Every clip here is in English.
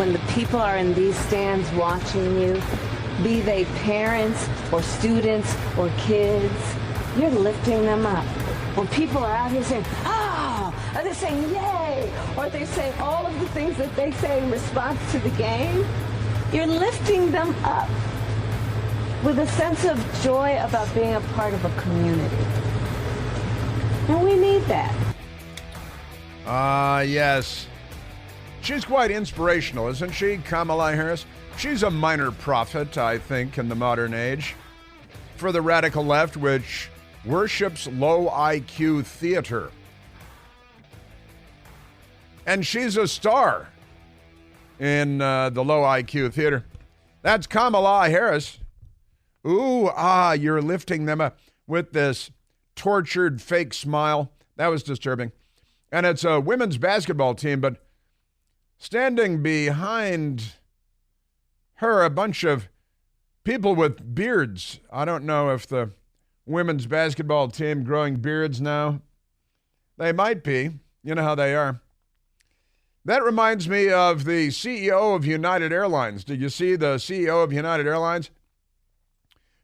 when the people are in these stands watching you, be they parents or students or kids, you're lifting them up. When people are out here saying, "Ah," or they're saying, "Yay," or they're saying all of the things that they say in response to the game, you're lifting them up with a sense of joy about being a part of a community. And we need that. Yes. She's quite inspirational, isn't she, Kamala Harris? She's a minor prophet, I think, in the modern age. For the radical left, which worships low IQ theater. And she's a star in the low IQ theater. That's Kamala Harris. Ooh, you're lifting them up with this tortured fake smile. That was disturbing. And it's a women's basketball team, but standing behind her, a bunch of people with beards. I don't know if the women's basketball team growing beards now. They might be. You know how they are. That reminds me of the CEO of United Airlines. Did you see the CEO of United Airlines?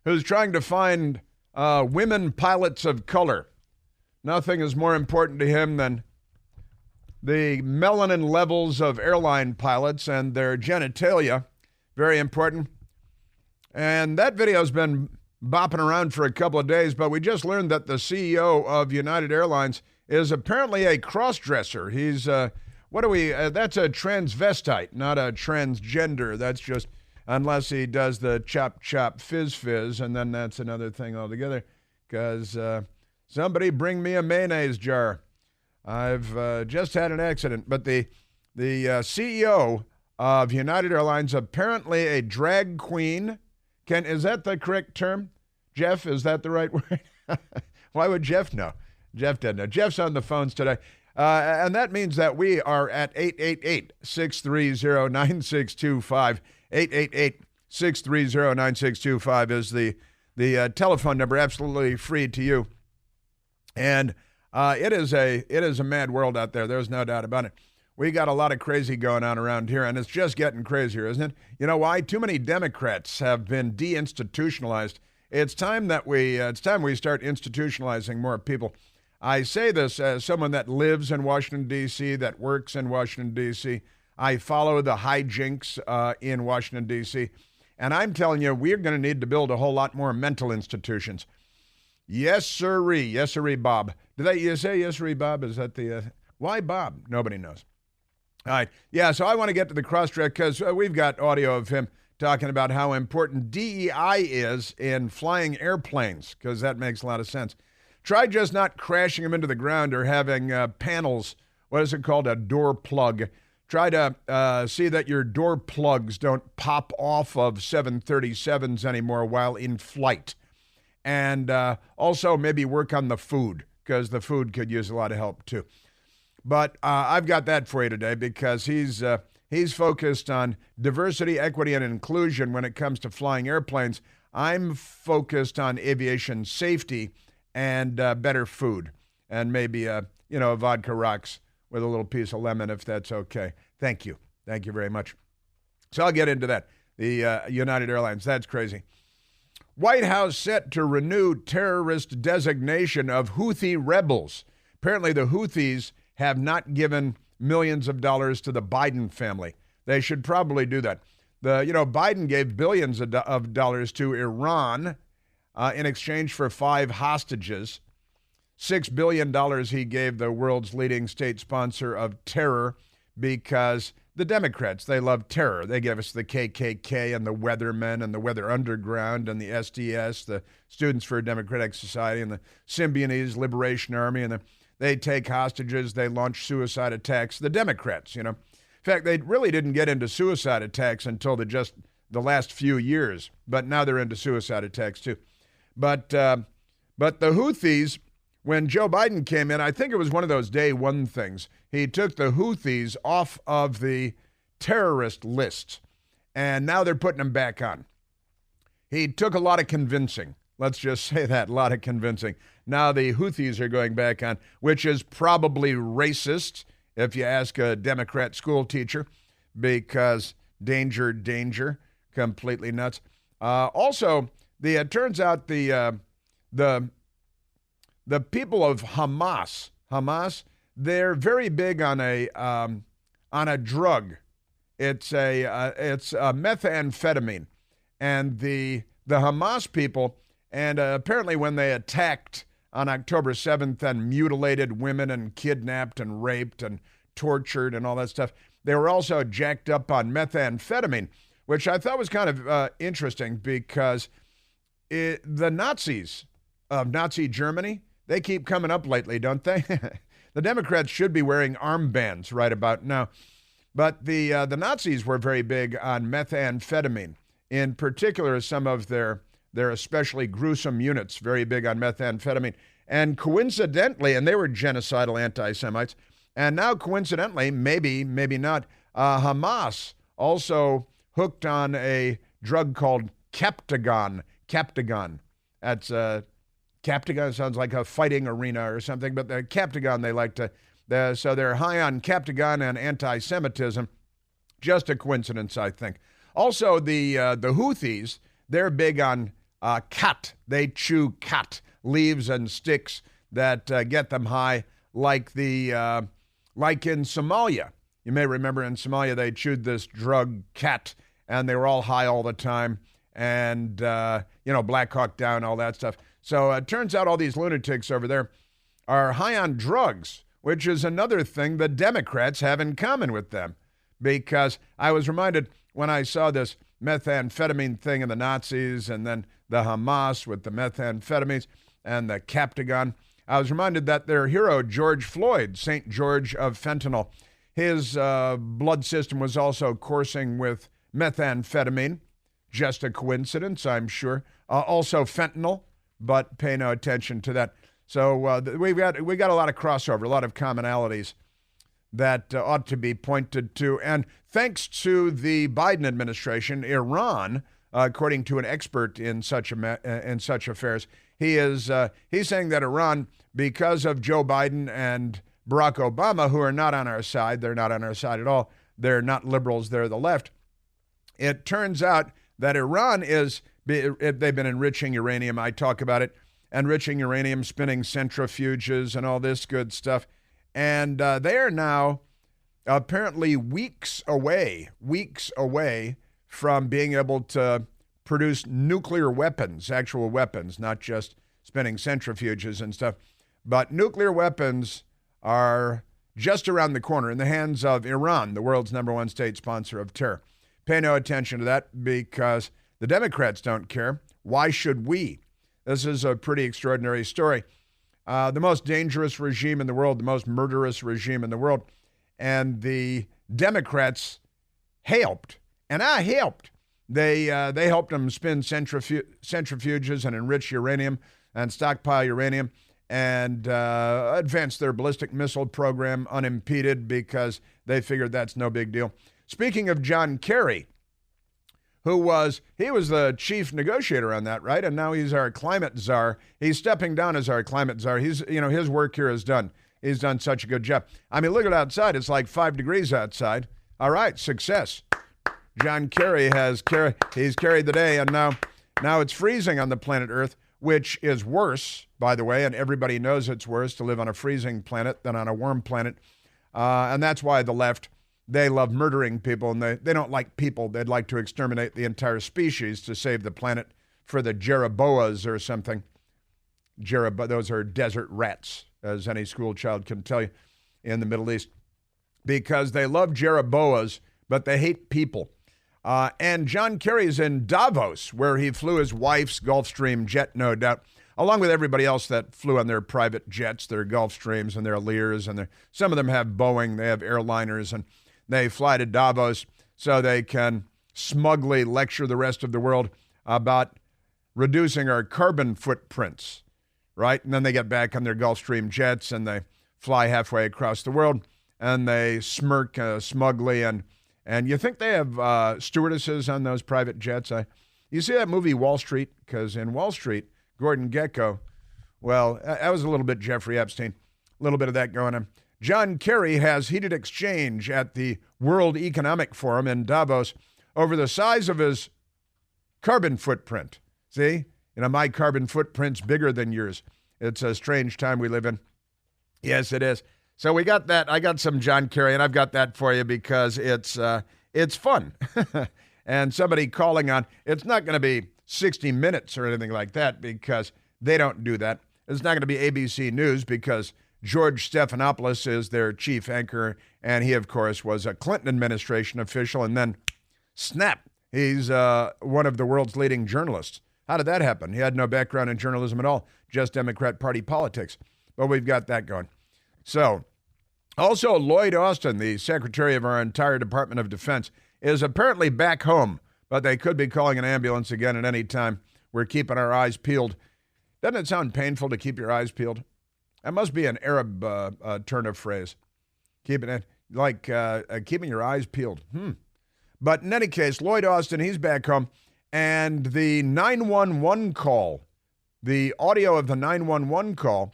Who's trying to find women pilots of color. Nothing is more important to him than the melanin levels of airline pilots and their genitalia. Very important. And that video's been bopping around for a couple of days, but we just learned that the CEO of United Airlines is apparently a cross-dresser. He's, that's a transvestite, not a transgender. That's just, unless he does the chop, chop, fizz, fizz, and then that's another thing altogether. Because somebody bring me a mayonnaise jar. I've just had an accident. But the CEO of United Airlines, apparently a drag queen. Is that the correct term? Jeff, is that the right word? Why would Jeff know? Jeff doesn't know. Jeff's on the phones today. And that means that we are at 888-630-9625. 888-630-9625 is the telephone number, absolutely free to you. And it is a mad world out there. There's no doubt about it. We got a lot of crazy going on around here, and it's just getting crazier, isn't it? You know why? Too many Democrats have been deinstitutionalized. It's time we start institutionalizing more people. I say this as someone that lives in Washington, D.C., that works in Washington, D.C. I follow the hijinks in Washington, D.C., and I'm telling you, we're going to need to build a whole lot more mental institutions. Yes, sirree. Yes, sirree, Bob. Did you say yes, sirree, Bob? Is that the... why Bob? Nobody knows. All right. Yeah, so I want to get to the cross-track because we've got audio of him talking about how important DEI is in flying airplanes, because that makes a lot of sense. Try just not crashing them into the ground or having panels, what is it called, a door plug. Try to see that your door plugs don't pop off of 737s anymore while in flight. And also maybe work on the food, because the food could use a lot of help too. But I've got that for you today because he's focused on diversity, equity, and inclusion when it comes to flying airplanes. I'm focused on aviation safety and better food, and maybe vodka rocks with a little piece of lemon if that's okay. Thank you very much. So I'll get into that. The United Airlines, that's crazy. White House set to renew terrorist designation of Houthi rebels. Apparently the Houthis have not given millions of dollars to the Biden family. They should probably do that. Biden gave billions of dollars to Iran in exchange for 5 hostages. $6 billion he gave the world's leading state sponsor of terror because the Democrats, they love terror. They gave us the KKK and the Weathermen and the Weather Underground and the SDS, the Students for a Democratic Society, and the Symbionese Liberation Army, and they take hostages, they launch suicide attacks. The Democrats, In fact, they really didn't get into suicide attacks until the last few years, but now they're into suicide attacks too. But the Houthis, when Joe Biden came in, I think it was one of those day one things. He took the Houthis off of the terrorist list, and now they're putting them back on. He took a lot of convincing. Let's just say that, a lot of convincing. Now the Houthis are going back on, which is probably racist, if you ask a Democrat school teacher, because danger, completely nuts. Also, it turns out the people of Hamas, they're very big on a drug. It's methamphetamine, and the Hamas people, and apparently when they attacked on October 7th and mutilated women and kidnapped and raped and tortured and all that stuff, they were also jacked up on methamphetamine, which I thought was kind of interesting because the Nazis of Nazi Germany, they keep coming up lately, don't they? The Democrats should be wearing armbands right about now. But the Nazis were very big on methamphetamine. In particular, some of their especially gruesome units, very big on methamphetamine. And coincidentally, and they were genocidal anti-Semites, and now coincidentally, maybe not, Hamas also hooked on a drug called Captagon. That's Captagon sounds like a fighting arena or something, but the Captagon they like to. So they're high on Captagon and anti-Semitism. Just a coincidence, I think. Also, the Houthis, they're big on khat. They chew khat, leaves and sticks that get them high, like in Somalia. You may remember in Somalia they chewed this drug khat, and they were all high all the time, and Black Hawk Down, all that stuff. So it turns out all these lunatics over there are high on drugs, which is another thing the Democrats have in common with them. Because I was reminded when I saw this methamphetamine thing in the Nazis and then the Hamas with the methamphetamines and the Captagon, I was reminded that their hero, George Floyd, St. George of fentanyl, his blood system was also coursing with methamphetamine. Just a coincidence, I'm sure. Also fentanyl, but pay no attention to that. So we got a lot of crossover, a lot of commonalities that ought to be pointed to. And thanks to the Biden administration, Iran, according to an expert in such affairs, he's saying that Iran, because of Joe Biden and Barack Obama, who are not on our side, they're not on our side at all. They're not liberals, they're the left. It turns out that Iran they've been enriching uranium. I talk about it. Enriching uranium, spinning centrifuges and all this good stuff. And they are now apparently weeks away from being able to produce nuclear weapons, actual weapons, not just spinning centrifuges and stuff. But nuclear weapons are just around the corner in the hands of Iran, the world's #1 state sponsor of terror. Pay no attention to that because the Democrats don't care. Why should we? This is a pretty extraordinary story. The most dangerous regime in the world, the most murderous regime in the world. And the Democrats helped. And I helped. They helped them spin centrifuges and enrich uranium and stockpile uranium and advance their ballistic missile program unimpeded because they figured that's no big deal. Speaking of John Kerry, he was the chief negotiator on that, right? And now he's our climate czar. He's stepping down as our climate czar. His work here is done. He's done such a good job. I mean, look at outside. It's like 5 degrees outside. All right, success. John Kerry he's carried the day, and now it's freezing on the planet Earth, which is worse, by the way, and everybody knows it's worse to live on a freezing planet than on a warm planet. And that's why the left, they love murdering people, and they don't like people. They'd like to exterminate the entire species to save the planet for the Jeroboas or something. Those are desert rats, as any school child can tell you in the Middle East, because they love Jeroboas, but they hate people. And John Kerry's in Davos, where he flew his wife's Gulfstream jet, no doubt, along with everybody else that flew on their private jets, their Gulfstreams and their Lears, and some of them have Boeing, they have airliners, and they fly to Davos so they can smugly lecture the rest of the world about reducing our carbon footprints, right? And then they get back on their Gulfstream jets and they fly halfway across the world and they smirk smugly. And you think they have stewardesses on those private jets? You see that movie Wall Street? Because in Wall Street, Gordon Gekko, well, that was a little bit Jeffrey Epstein, a little bit of that going on. John Kerry has heated exchange at the World Economic Forum in Davos over the size of his carbon footprint. See? My carbon footprint's bigger than yours. It's a strange time we live in. Yes, it is. So we got that. I got some John Kerry, and I've got that for you because it's fun. And somebody calling on, it's not going to be 60 Minutes or anything like that because they don't do that. It's not going to be ABC News because George Stephanopoulos is their chief anchor, and he, of course, was a Clinton administration official, and then snap, he's one of the world's leading journalists. How did that happen? He had no background in journalism at all, just Democrat Party politics. But we've got that going. So, also Lloyd Austin, the secretary of our entire Department of Defense, is apparently back home, but they could be calling an ambulance again at any time. We're keeping our eyes peeled. Doesn't it sound painful to keep your eyes peeled? That must be an Arab turn of phrase. Keeping it like keeping your eyes peeled. But in any case, Lloyd Austin, he's back home, and the 911 call, the audio of the 911 call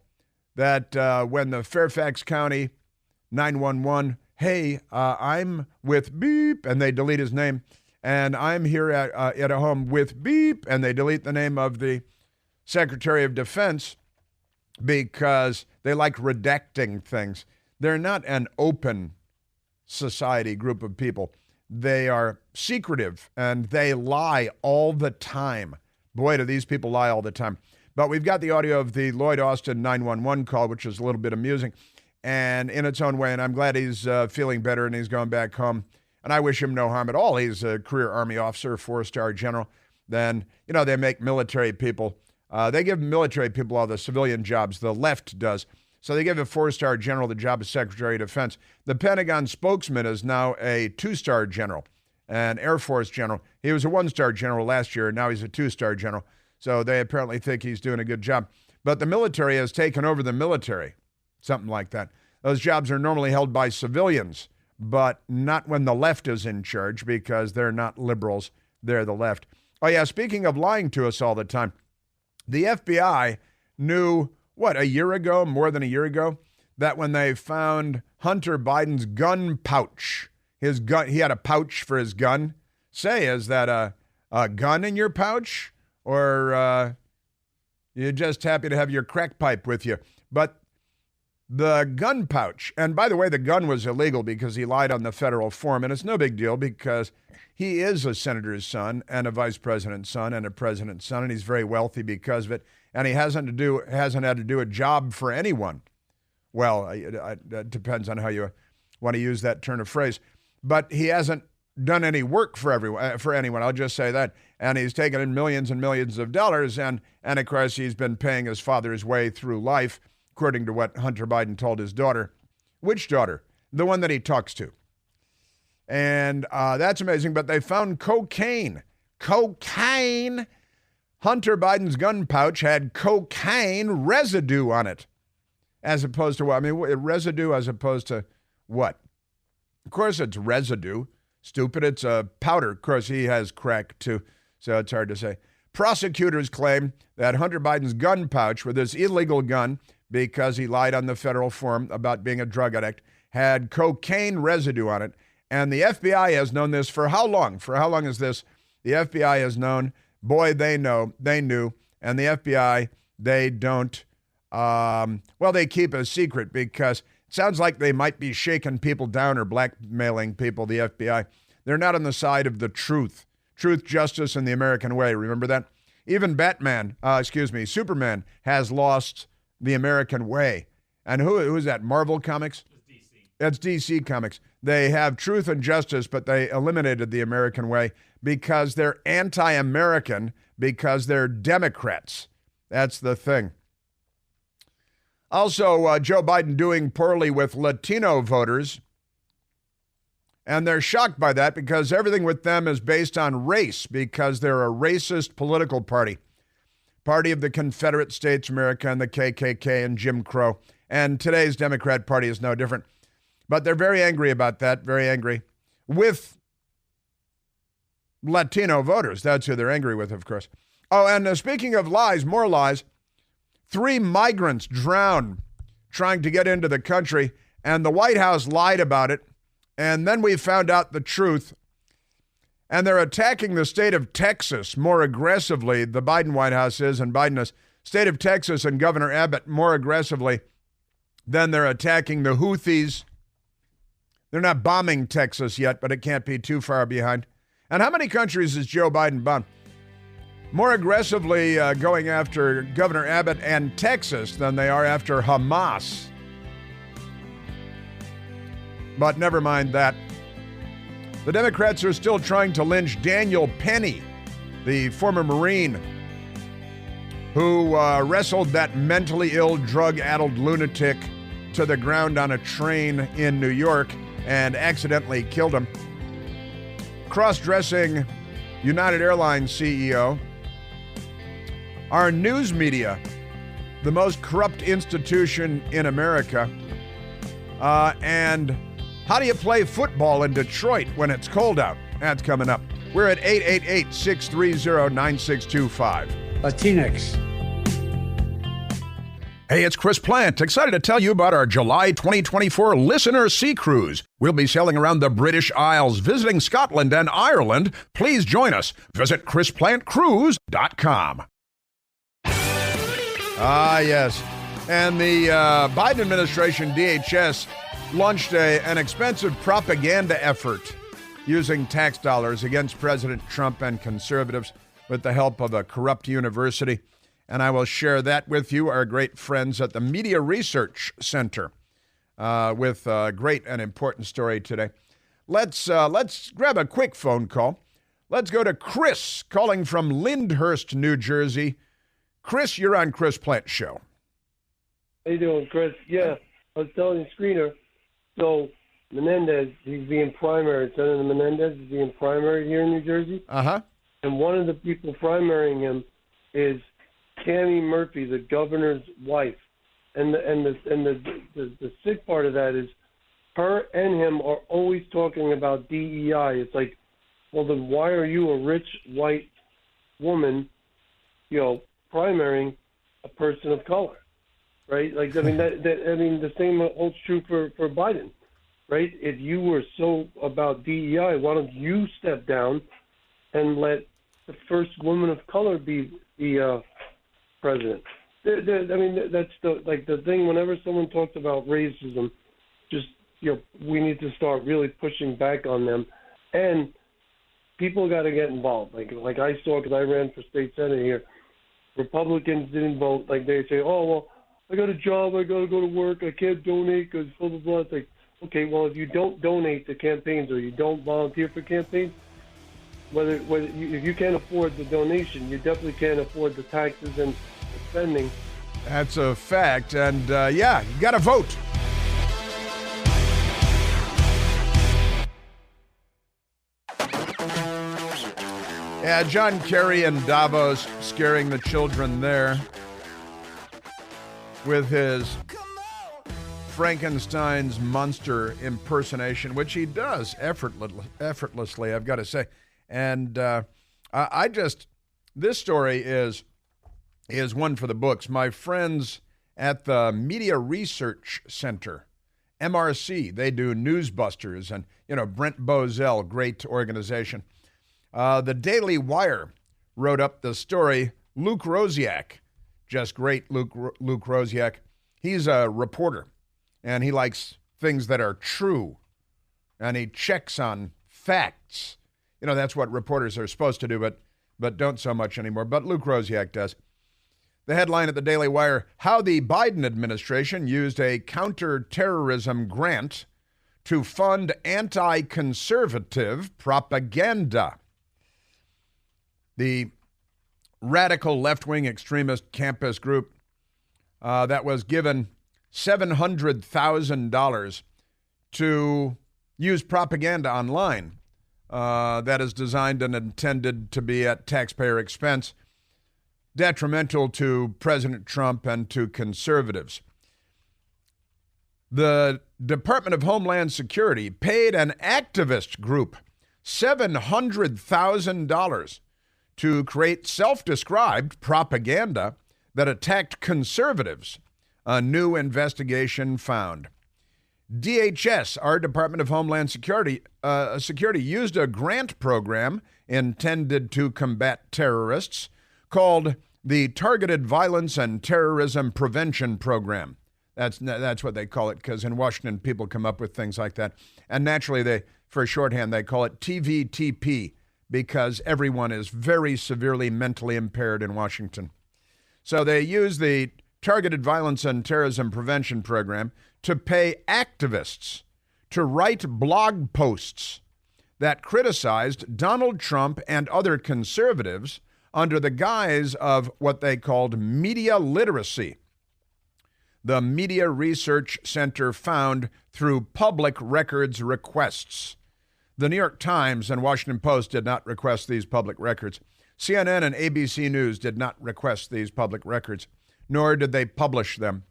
that when the Fairfax County 911, hey, I'm with beep, and they delete his name, and I'm here at a home with beep, and they delete the name of the Secretary of Defense because they like redacting things. They're not an open society group of people. They are secretive, and they lie all the time. Boy, do these people lie all the time. But we've got the audio of the Lloyd Austin 911 call, which is a little bit amusing, and in its own way, and I'm glad he's feeling better and he's going back home. And I wish him no harm at all. He's a career Army officer, 4-star general. Then, they make military people. They give military people all the civilian jobs. The left does. So they give a 4-star general the job of Secretary of Defense. The Pentagon spokesman is now a 2-star general, an Air Force general. He was a 1-star general last year, and now he's a 2-star general. So they apparently think he's doing a good job. But the military has taken over the military, something like that. Those jobs are normally held by civilians, but not when the left is in charge because they're not liberals. They're the left. Oh, yeah, speaking of lying to us all the time, the FBI knew, a year ago, more than a year ago, that when they found Hunter Biden's gun pouch, his gun, he had a pouch for his gun. Say, is that a gun in your pouch? Or you're just happy to have your crack pipe with you? But the gun pouch, and by the way, the gun was illegal because he lied on the federal form, and it's no big deal because he is a senator's son and a vice president's son and a president's son, and he's very wealthy because of it, and he hasn't had to do a job for anyone. Well, it depends on how you want to use that turn of phrase, but he hasn't done any work for anyone. I'll just say that. And he's taken in millions and millions of dollars, and of course he's been paying his father's way through life, according to what Hunter Biden told his daughter. Which daughter? The one that he talks to. And that's amazing, but they found cocaine. Cocaine! Hunter Biden's gun pouch had cocaine residue on it. As opposed to what? I mean, residue as opposed to what? Of course it's residue. Stupid, it's a powder. Of course, he has crack too, so it's hard to say. Prosecutors claim that Hunter Biden's gun pouch with his illegal gun, because he lied on the federal form about being a drug addict, had cocaine residue on it. And the FBI has known this for how long? For how long is this? The FBI has known. Boy, they knew. And the FBI, they don't, they keep a secret because it sounds like they might be shaking people down or blackmailing people, the FBI. They're not on the side of the truth. Truth, justice, and the American way. Remember that? Even Superman has lost the American way. And who is that? Marvel Comics? It's DC. That's DC Comics. They have truth and justice, but they eliminated the American way because they're anti-American, because they're Democrats. That's the thing. Also, Joe Biden doing poorly with Latino voters. And they're shocked by that because everything with them is based on race, because they're a racist political party. Party of the Confederate States of America and the KKK and Jim Crow. And today's Democrat Party is no different. But they're very angry about that, very angry with Latino voters. That's who they're angry with, of course. Oh, and speaking of lies, more lies. 3 migrants drowned trying to get into the country, and the White House lied about it, and then we found out the truth, and they're attacking the state of Texas more aggressively, the Biden White House is, and Biden is, state of Texas and Governor Abbott more aggressively than they're attacking the Houthis. They're not bombing Texas yet, but it can't be too far behind. And how many countries has Joe Biden bombed? More aggressively going after Governor Abbott and Texas than they are after Hamas. But never mind that. The Democrats are still trying to lynch Daniel Penny, the former Marine who wrestled that mentally ill, drug-addled lunatic to the ground on a train in New York and accidentally killed him. Cross-dressing United Airlines CEO. Our news media, the most corrupt institution in America. And how do you play football in Detroit when it's cold out? That's coming up. We're at 888-630-9625. Latinx. Hey, it's Chris Plant, excited to tell you about our July 2024 Listener Sea Cruise. We'll be sailing around the British Isles, visiting Scotland and Ireland. Please join us. Visit ChrisPlantCruise.com. Ah, yes. And the Biden administration, DHS, launched an expensive propaganda effort using tax dollars against President Trump and conservatives with the help of a corrupt university. And I will share that with you, our great friends at the Media Research Center, with a great and important story today. Let's grab a quick phone call. Let's go to Chris, calling from Lyndhurst, New Jersey. Chris, you're on Chris Plant Show. How you doing, Chris? Yeah, I was telling the screener. So Menendez, he's being primary. Senator Menendez is being primary here in New Jersey. Uh-huh. And one of the people primarying him is Tammy Murphy, the governor's wife. And the sick part of that is her and him are always talking about DEI. It's like, well, then why are you, a rich white woman, primarying a person of color, right? Like, I mean, the same holds true for Biden, right? If you were so about DEI, why don't you step down and let the first woman of color be the president? That's the thing. Whenever someone talks about racism, just we need to start really pushing back on them, and people got to get involved. Like I saw, because I ran for state senate here, Republicans didn't vote. Like they say, oh well, I got a job, I got to go to work, I can't donate because blah blah blah. It's like, okay, well if you don't donate to campaigns or you don't volunteer for campaigns, if you can't afford the donation, you definitely can't afford the taxes and the spending. That's a fact, and you got to vote. Yeah, John Kerry in Davos scaring the children there with his Frankenstein's monster impersonation, which he does effortlessly, I've got to say. And this story is one for the books. My friends at the Media Research Center, MRC, they do Newsbusters, and, Brent Bozell, great organization. The Daily Wire wrote up the story. Luke Rosiak, just great, Luke Rosiak. He's a reporter, and he likes things that are true, and he checks on facts. That's what reporters are supposed to do, but don't so much anymore. But Luke Rosiak does. The headline at the Daily Wire, how the Biden administration used a counter-terrorism grant to fund anti-conservative propaganda. The radical left-wing extremist campus group that was given $700,000 to use propaganda online that is designed and intended to be at taxpayer expense, detrimental to President Trump and to conservatives. The Department of Homeland Security paid an activist group $700,000 to create self-described propaganda that attacked conservatives, a new investigation found. DHS, our Department of Homeland Security, used a grant program intended to combat terrorists called the Targeted Violence and Terrorism Prevention Program. That's what they call it, because in Washington, people come up with things like that. And naturally, for shorthand, they call it TVTP, because everyone is very severely mentally impaired in Washington. So they use the Targeted Violence and Terrorism Prevention Program to pay activists to write blog posts that criticized Donald Trump and other conservatives under the guise of what they called media literacy. The Media Research Center found through public records requests. The New York Times and Washington Post did not request these public records. CNN and ABC News did not request these public records, nor did they publish them.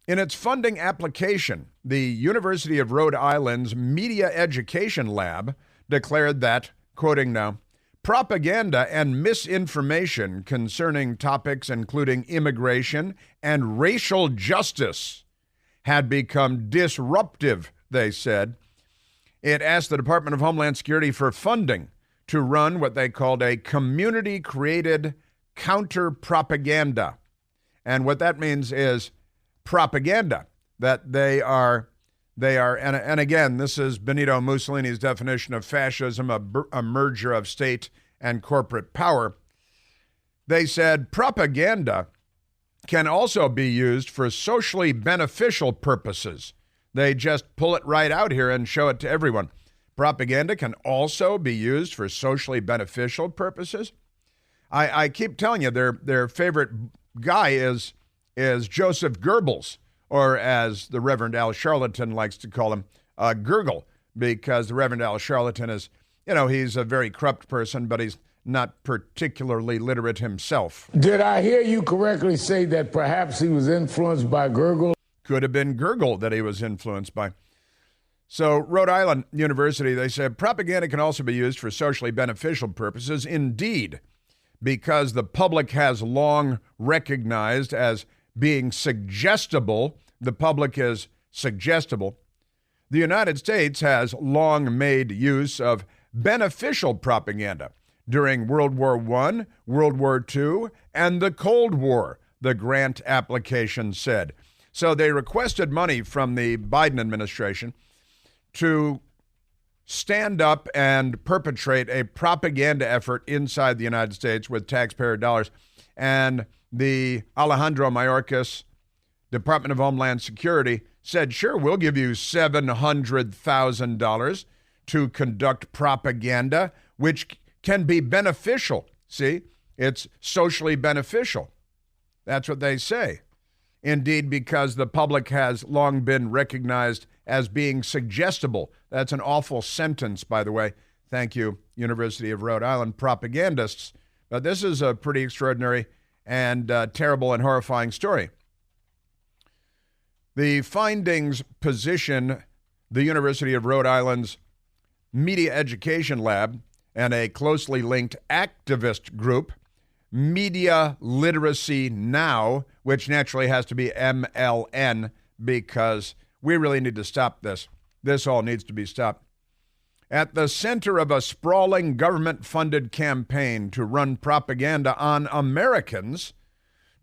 In its funding application, the University of Rhode Island's Media Education Lab declared that, quoting now, propaganda and misinformation concerning topics including immigration and racial justice had become disruptive, they said. It asked the Department of Homeland Security for funding to run what they called a community-created counter-propaganda. And what that means is propaganda, that they are, and again, this is Benito Mussolini's definition of fascism, a merger of state and corporate power. They said propaganda can also be used for socially beneficial purposes. They just pull it right out here and show it to everyone. Propaganda can also be used for socially beneficial purposes. I keep telling you, their favorite guy is Joseph Goebbels, or as the Reverend Al Sharpton likes to call him, Gurgle, because the Reverend Al Sharpton is, he's a very corrupt person, but he's not particularly literate himself. Did I hear you correctly say that perhaps he was influenced by Gurgle? Could have been Gurgle that he was influenced by. So Rhode Island University, they said, propaganda can also be used for socially beneficial purposes. Indeed, because the public has long recognized as being suggestible, the public is suggestible, the United States has long made use of beneficial propaganda during World War I, World War II, and the Cold War, the grant application said. So they requested money from the Biden administration to stand up and perpetrate a propaganda effort inside the United States with taxpayer dollars. And the Alejandro Mayorkas Department of Homeland Security said, sure, we'll give you $700,000 to conduct propaganda, which can be beneficial. See, it's socially beneficial. That's what they say. Indeed, because the public has long been recognized as being suggestible. That's an awful sentence, by the way. Thank you, University of Rhode Island propagandists. But this is a pretty extraordinary and terrible and horrifying story. The findings position the University of Rhode Island's Media Education Lab and a closely linked activist group, Media Literacy Now, which naturally has to be MLN, because we really need to stop this. This all needs to be stopped. At the center of a sprawling government-funded campaign to run propaganda on Americans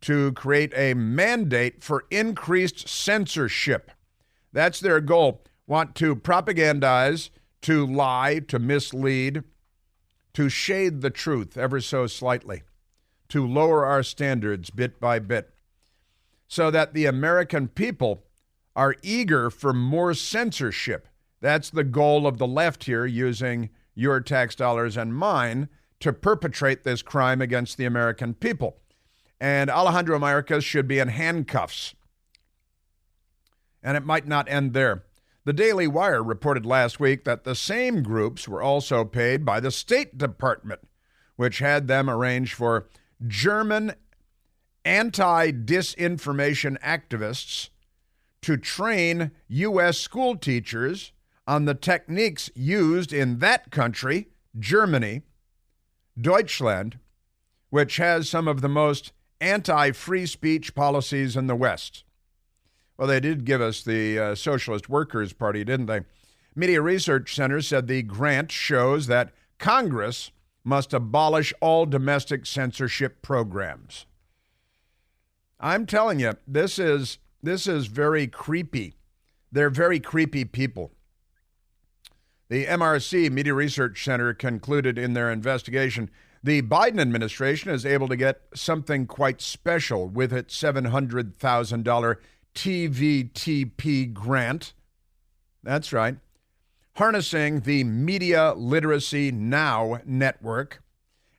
to create a mandate for increased censorship. That's their goal. Want to propagandize, to lie, to mislead, to shade the truth ever so slightly, to lower our standards bit by bit, so that the American people are eager for more censorship. That's the goal of the left here, using your tax dollars and mine to perpetrate this crime against the American people. And Alejandro Mayorkas should be in handcuffs. And it might not end there. The Daily Wire reported last week that the same groups were also paid by the State Department, which had them arrange for German anti-disinformation activists to train U.S. school teachers on the techniques used in that country, Germany, Deutschland, which has some of the most anti-free speech policies in the West. Well, they did give us the Socialist Workers' Party, didn't they? Media Research Center said the grant shows that Congress must abolish all domestic censorship programs. I'm telling you, this is very creepy. They're very creepy people. The MRC, Media Research Center, concluded in their investigation the Biden administration is able to get something quite special with its $700,000 TVTP grant. That's right. Harnessing the Media Literacy Now network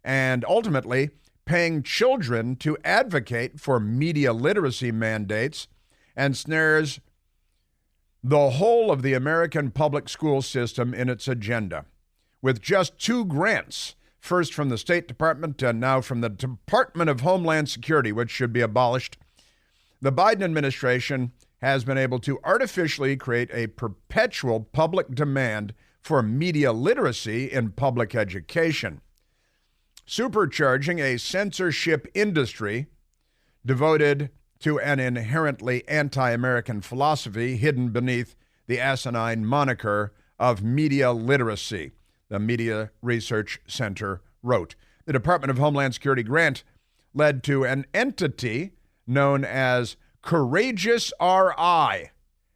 and ultimately paying children to advocate for media literacy mandates and snares the whole of the American public school system in its agenda. With just 2 grants, first from the State Department and now from the Department of Homeland Security, which should be abolished, the Biden administration has been able to artificially create a perpetual public demand for media literacy in public education, supercharging a censorship industry devoted to an inherently anti-American philosophy hidden beneath the asinine moniker of media literacy, the Media Research Center wrote. The Department of Homeland Security grant led to an entity known as Courageous RI,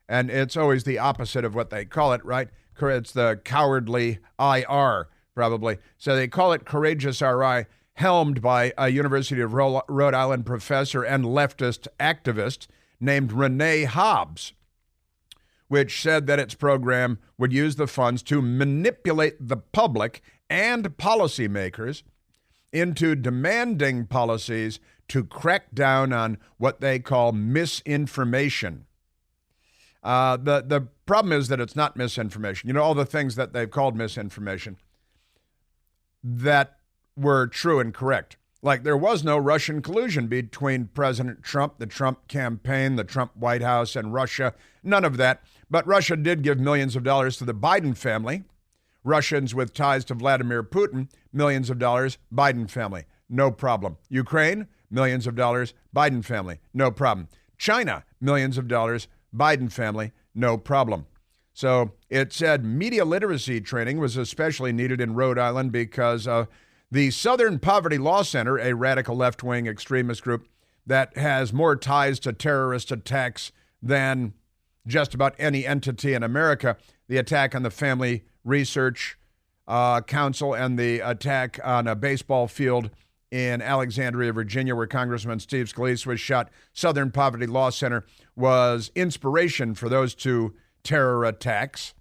and it's always the opposite of what they call it, right? It's the cowardly IR, probably. So they call it Courageous RI, helmed by a University of Rhode Island professor and leftist activist named Renee Hobbs, which said that its program would use the funds to manipulate the public and policymakers into demanding policies to crack down on what they call misinformation. The problem is that it's not misinformation. You know, all the things that they've called misinformation that were true and correct. Like there was no Russian collusion between President Trump, the Trump campaign, the Trump White House, and Russia. None of that. But Russia did give millions of dollars to the Biden family. Russians with ties to Vladimir Putin, millions of dollars, Biden family, no problem. Ukraine, millions of dollars, Biden family, no problem. China, millions of dollars, Biden family, no problem. So it said media literacy training was especially needed in Rhode Island because the Southern Poverty Law Center, a radical left-wing extremist group that has more ties to terrorist attacks than just about any entity in America, the attack on the Family Research Council and the attack on a baseball field in Alexandria, Virginia, where Congressman Steve Scalise was shot. Southern Poverty Law Center was inspiration for those 2 terror attacks,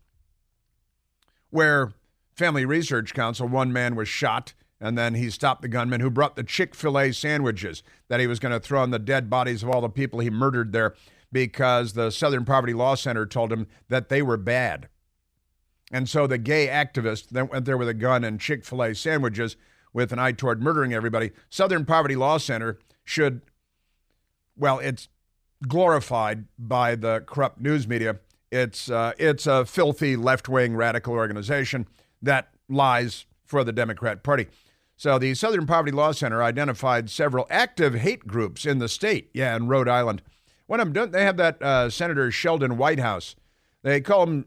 where Family Research Council, one man was shot, and then he stopped the gunman who brought the Chick-fil-A sandwiches that he was going to throw on the dead bodies of all the people he murdered there because the Southern Poverty Law Center told him that they were bad. And so the gay activist that went there with a gun and Chick-fil-A sandwiches with an eye toward murdering everybody. Southern Poverty Law Center should, well, it's glorified by the corrupt news media. It's a filthy left-wing radical organization that lies for the Democrat Party. So the Southern Poverty Law Center identified several active hate groups in the state, in Rhode Island. One of them, they have that Senator Sheldon Whitehouse. They call him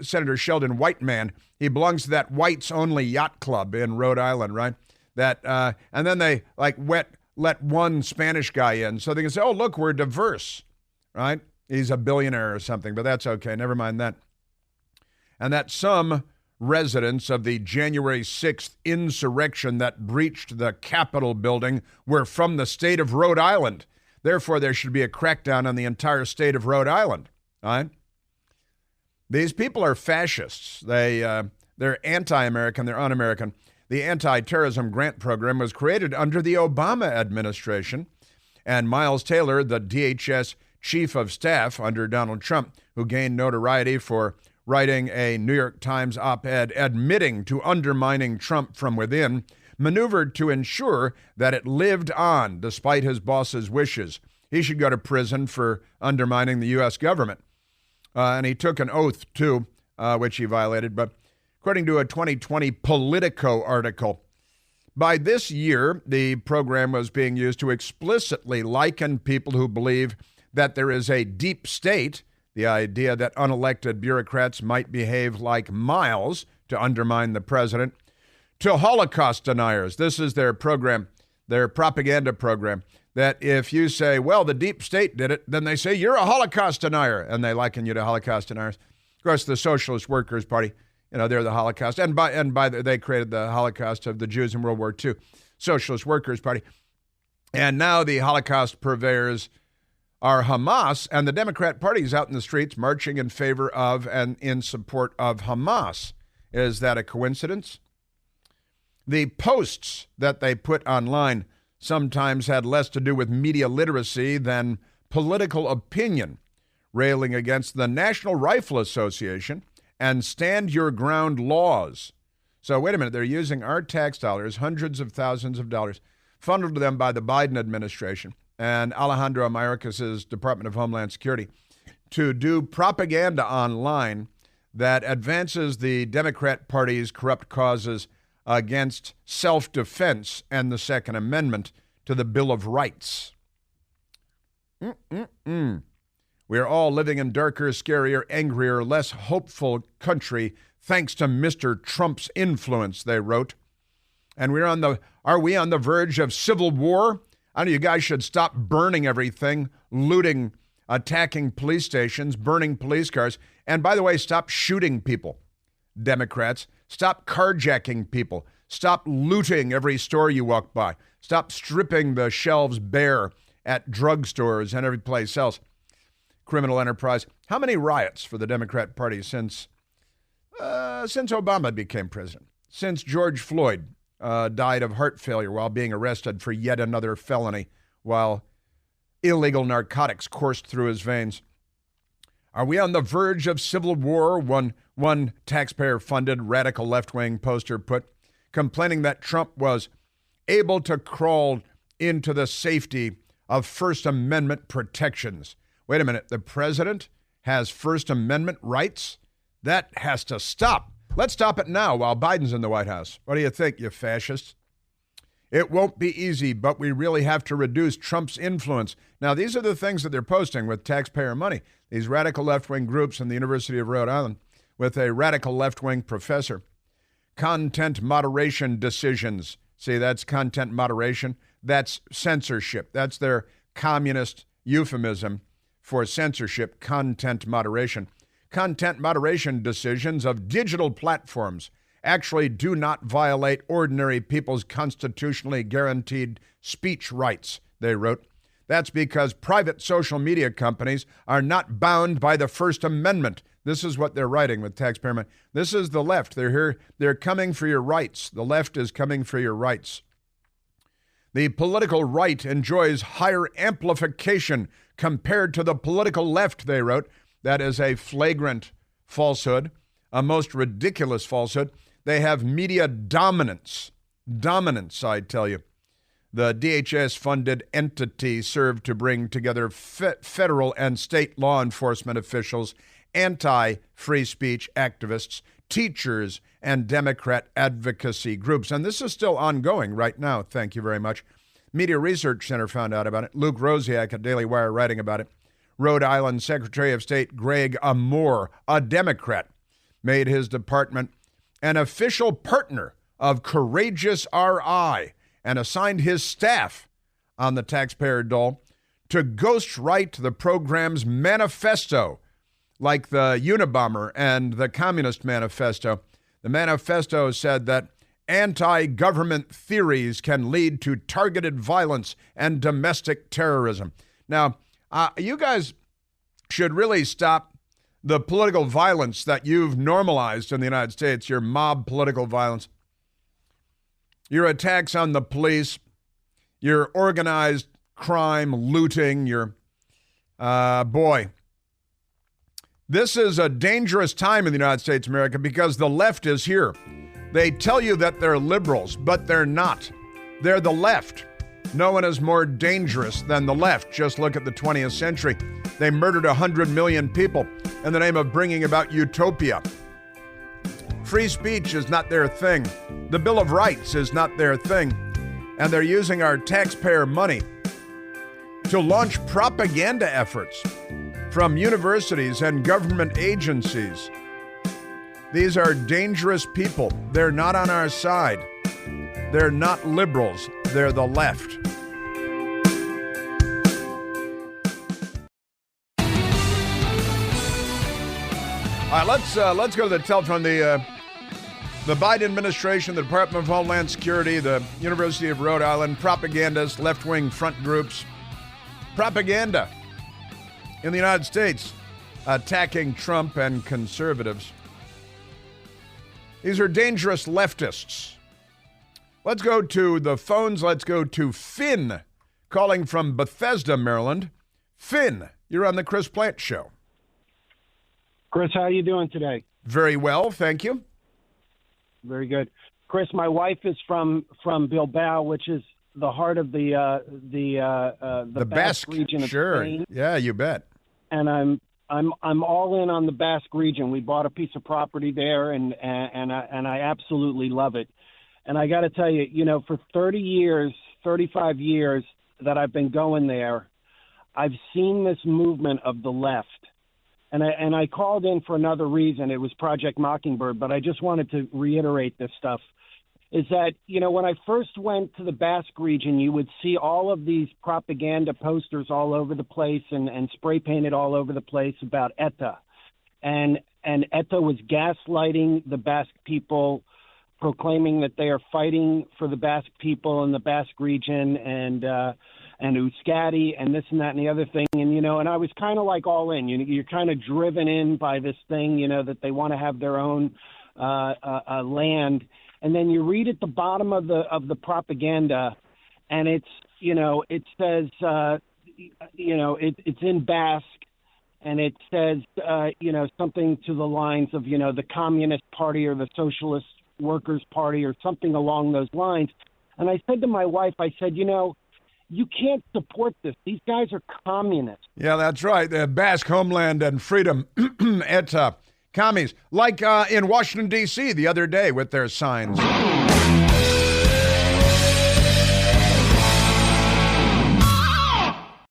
Senator Sheldon White Man. He belongs to that whites only yacht club in Rhode Island, right? That and then they let one Spanish guy in so they can say, oh, look, we're diverse, right? He's a billionaire or something, but that's okay. Never mind that. And that some residents of the January 6th insurrection that breached the Capitol building were from the state of Rhode Island. Therefore, there should be a crackdown on the entire state of Rhode Island, right? These people are fascists. They're anti-American. They're un-American. The Anti-Terrorism Grant Program was created under the Obama administration, and Miles Taylor, the DHS chief of staff under Donald Trump, who gained notoriety for writing a New York Times op-ed admitting to undermining Trump from within, maneuvered to ensure that it lived on despite his boss's wishes. He should go to prison for undermining the U.S. government. And he took an oath, too, which he violated. But according to a 2020 Politico article, by this year, the program was being used to explicitly liken people who believe that there is a deep state, the idea that unelected bureaucrats might behave like Miles to undermine the president, to Holocaust deniers. This is their program, their propaganda program, that if you say, well, the deep state did it, then they say, you're a Holocaust denier, and they liken you to Holocaust deniers. Of course, the Socialist Workers' Party, they're the Holocaust, they created the Holocaust of the Jews in World War II, Socialist Workers' Party. And now the Holocaust purveyors are Hamas, and the Democrat Party is out in the streets marching in favor of and in support of Hamas. Is that a coincidence? The posts that they put online sometimes had less to do with media literacy than political opinion, railing against the National Rifle Association and stand your ground laws. So wait a minute, they're using our tax dollars, hundreds of thousands of dollars, funneled to them by the Biden administration and Alejandro Mayorkas' Department of Homeland Security, to do propaganda online that advances the Democrat Party's corrupt causes against self-defense and the Second Amendment to the Bill of Rights. We are all living in darker, scarier, angrier, less hopeful country thanks to Mr. Trump's influence, they wrote. And are we on the verge of civil war? I know you guys should stop burning everything, looting, attacking police stations, burning police cars. And by the way, stop shooting people, Democrats. Stop carjacking people. Stop looting every store you walk by. Stop stripping the shelves bare at drugstores and every place else. Criminal enterprise. How many riots for the Democrat Party since Obama became president? Since George Floyd died of heart failure while being arrested for yet another felony, while illegal narcotics coursed through his veins. Are we on the verge of civil war? One taxpayer-funded radical left-wing poster put, complaining that Trump was able to crawl into the safety of First Amendment protections. Wait a minute, the president has First Amendment rights? That has to stop. Let's stop it now while Biden's in the White House. What do you think, you fascists? It won't be easy, but we really have to reduce Trump's influence. Now, these are the things that they're posting with taxpayer money. These radical left-wing groups in the University of Rhode Island with a radical left-wing professor. Content moderation decisions. See, that's content moderation. That's censorship. That's their communist euphemism for censorship, content moderation. Content moderation decisions of digital platforms actually do not violate ordinary people's constitutionally guaranteed speech rights, they wrote. That's because private social media companies are not bound by the First Amendment. This is what they're writing with taxpayer money. This is the left. They're here. They're coming for your rights. The left is coming for your rights. The political right enjoys higher amplification compared to the political left, they wrote. That is a flagrant falsehood, a most ridiculous falsehood. They have media dominance. Dominance, I tell you. The DHS-funded entity served to bring together federal and state law enforcement officials, anti-free speech activists, teachers, and Democrat advocacy groups. And this is still ongoing right now. Thank you very much. Media Research Center found out about it. Luke Rosiak at Daily Wire writing about it. Rhode Island Secretary of State Greg Amore, a Democrat, made his department an official partner of Courageous RI and assigned his staff on the taxpayer dole to ghostwrite the program's manifesto, like the Unabomber and the Communist Manifesto. The manifesto said that anti-government theories can lead to targeted violence and domestic terrorism. Now, you guys should really stop the political violence that you've normalized in the United States, your mob political violence, your attacks on the police, your organized crime, looting, your, boy. This is a dangerous time in the United States of America because the left is here. They tell you that they're liberals, but they're not. They're the left. No one is more dangerous than the left. Just look at the 20th century. They murdered 100 million people in the name of bringing about utopia. Free speech is not their thing. The Bill of Rights is not their thing. And they're using our taxpayer money to launch propaganda efforts from universities and government agencies. These are dangerous people. They're not on our side. They're not liberals. They're the left. All right, let's go to the telephone. The Biden administration, the Department of Homeland Security, the University of Rhode Island, propagandists, left-wing front groups, propaganda in the United States attacking Trump and conservatives. These are dangerous leftists. Let's go to the phones. Let's go to Finn, calling from Bethesda, Maryland. Finn, you're on the Chris Plant Show. Chris, how are you doing today? Very well, thank you. Very good. Chris, my wife is from Bilbao, which is the heart of the Basque region of Spain. Yeah, you bet. And I'm all in on the Basque region. We bought a piece of property there, and I absolutely love it. And I got to tell you, for 35 years that I've been going there, I've seen this movement of the left. And I called in for another reason. It was Project Mockingbird, but I just wanted to reiterate this stuff. Is that, when I first went to the Basque region, you would see all of these propaganda posters all over the place and spray painted all over the place about ETA. And ETA was gaslighting the Basque people, proclaiming that they are fighting for the Basque people in the Basque region and Euskadi and this and that and the other thing. And, and I was kind of like all in. You're kind of driven in by this thing, that they want to have their own land. And then you read at the bottom of the propaganda, and it says, it's in Basque, and it says, something to the lines of, the Communist Party or the Socialist Workers' Party or something along those lines. And I said to my wife, I said, you can't support this. These guys are communists. Yeah, that's right. The Basque Homeland and Freedom, ETA, commies. Like in Washington, D.C. the other day with their signs.